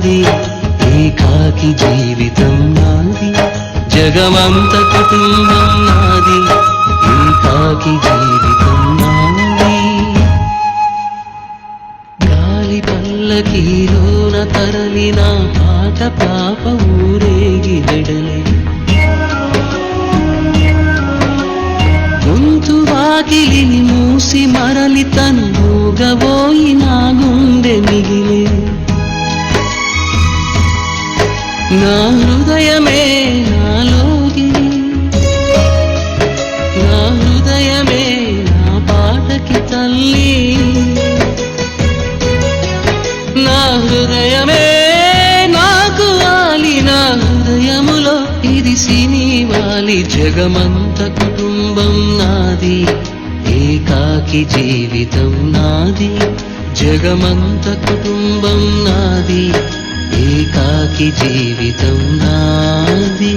నాది, ఏకాకి జీవితం నాది, జగమంత కుటుంబం నాది, ఏకాకి జీవితం నాది. గాలి పల్లకీలోన తరలిన పాట పాప ఊరేగి వెడలే, గొంతు వాకిలిని మూసి మరలి తను మూగబోయి నా గుండె మిగిలే. నా హృదయమే నాలోగిలి, నా హృదయమే నా పాటకి తల్లి, నా హృదయమే నాకు వాలి, నా హృదయములో ఇది సినివాలి. జగమంత కుటుంబం నాది, ఏకాకి జీవితం నాది, జగమంత కుటుంబం నాది, ఏకాకి జీవితం నాది.